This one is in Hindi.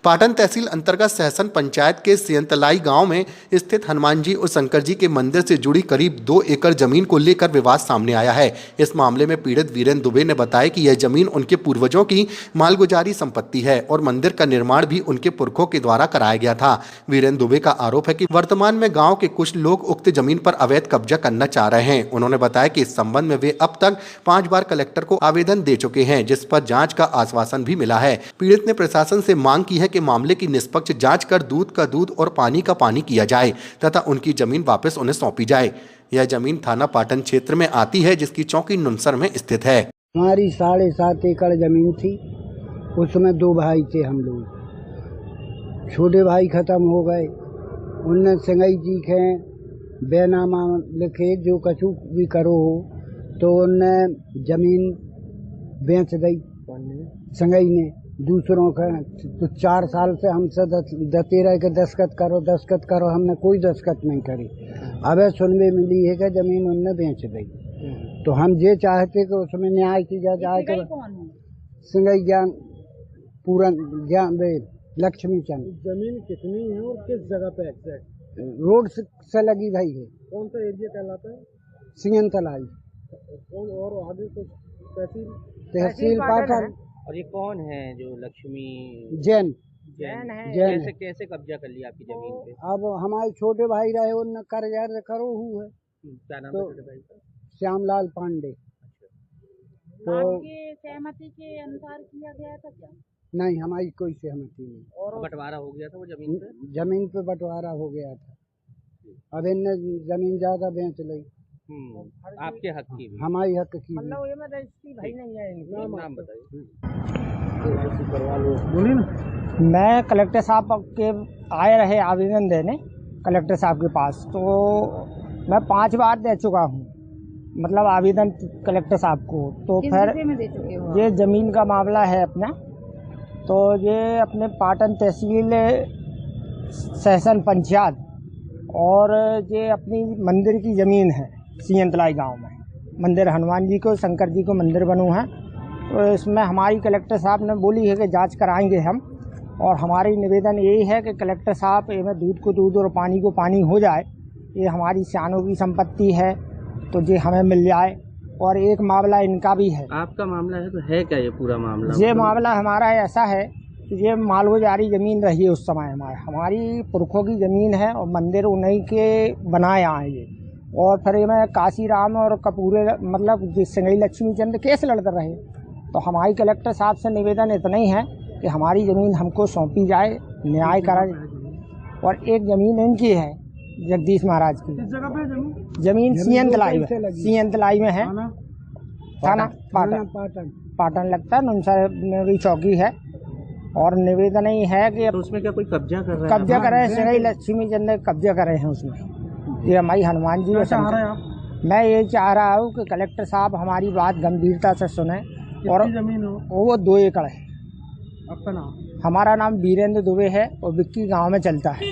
पाटन तहसील अंतर्गत सहसन पंचायत के सियंतलाई गांव में स्थित हनुमान जी और शंकर जी के मंदिर से जुड़ी करीब 2 एकड़ जमीन को लेकर विवाद सामने आया है। इस मामले में पीड़ित वीरेंद्र दुबे ने बताया कि यह जमीन उनके पूर्वजों की मालगुजारी संपत्ति है और मंदिर का निर्माण भी उनके पुरखों के द्वारा कराया गया था। वीरेंद्र दुबे का आरोप है कि वर्तमान में गाँव के कुछ लोग उक्त जमीन पर अवैध कब्जा करना चाह रहे हैं। उन्होंने बताया कि इस संबंध में वे अब तक 5 बार कलेक्टर को आवेदन दे चुके हैं, जिस पर जाँच का आश्वासन भी मिला है। पीड़ित ने प्रशासन से मांग की है कि मामले की निष्पक्ष जांच कर दूध का दूध और पानी का पानी किया जाए तथा उनकी जमीन वापस उन्हें सौंपी जाए। यह जमीन थाना पाटन क्षेत्र में आती है, जिसकी चौकी नुनसर में स्थित है। हमारी 7.5 एकड़ जमीन थी, उसमें 2 भाई थे हम लोग। छोटे भाई खत्म हो गए, उनने संगई जी के बेनामा लिखे जो कछु भी करो हो, तो उनने जमीन बेच दी संगई ने दूसरों का। तो 4 साल से हमसे दते रहे के दस्तखत करो, हमने कोई दस्तखत नहीं करी। अब सुनने मिली है कि जमीन उनने बेच दी। तो हम ये चाहते कि उसमें न्याय किया जाए। सिंगई ज्ञान पूरा ज्ञान लक्ष्मी चंद। जमीन कितनी है और किस जगह पे एग्जैक्ट? रोड से लगी भाई है। कौन सा एरिया कहलाता है? सियंतलाई। और आगे कुछ तहसील पाटन। और ये कौन है जो लक्ष्मी जैन है? कैसे कब्जा कर लिया आपकी जमीन पे? अब हमारे छोटे भाई रहे, उनने कर्ज करो हुआ है। क्या नाम तो है छोटे भाई का? श्यामलाल पांडे। तो आपकी सहमति के अनुसार किया गया था क्या? नहीं, हमारी कोई सहमति नहीं। और बंटवारा हो गया था वो जमीन पे? जमीन पे बंटवारा हो गया था। अब इनने जमीन ज्यादा बेच ली। आपके हक की भी? हमारी हक की। मतलब ये में रजिस्ट्री भाई नहीं है इनकी। नाम बताइए। बोलिए ना। मैं कलेक्टर साहब के आए रहे आवेदन देने कलेक्टर साहब के पास, तो मैं 5 बार दे चुका हूँ, मतलब आवेदन कलेक्टर साहब को। तो फिर ये ज़मीन का मामला है अपना, तो ये अपने पाटन तहसील सहसन पंचायत और ये अपनी मंदिर की ज़मीन है सियंतलाई गांव में। मंदिर हनुमान जी को शंकर जी को मंदिर बनो है। तो इसमें हमारी कलेक्टर साहब ने बोली है कि जांच कराएंगे हम, और हमारी निवेदन यही है कि कलेक्टर साहब इनमें दूध को दूध और पानी को पानी हो जाए। ये हमारी सियानों की संपत्ति है, तो ये हमें मिल जाए। और एक मामला इनका भी है। आपका मामला है तो है क्या ये पूरा मामला? ये मामला हमारा ऐसा है कि ये मालगुजारी ज़मीन रही है उस समय हमारी पुरखों की ज़मीन है, और मंदिर उन्हीं के बनाए आए ये। और फिर मैं काशीराम और कपूरे मतलब सिंगई लक्ष्मी चंद केस लड़ते रहे। तो हमारी कलेक्टर साहब से निवेदन इतना ही है कि हमारी ज़मीन हमको सौंपी जाए, न्याय करा जाए। और एक ज़मीन इनकी है जगदीश महाराज की। किस जगह पे जमीन सियंतलाई में है। थाना पाटन लगता है, नुनसर में भी चौकी है। और निवेदन ही है कि तो उसमें क्या कोई कब्जा कर रहा है? कब्जा कर रहे हैं, सिंगई लक्ष्मी चंद कब्जा कर रहे हैं उसमें। ये हमारी हनुमान जी में। मैं ये चाह रहा हूँ कि कलेक्टर साहब हमारी बात गंभीरता से सुने। और जमीन हो? वो 2 एकड़ है। आपका नाम? हमारा नाम वीरेंद्र दुबे है और विक्की गांव में चलता है।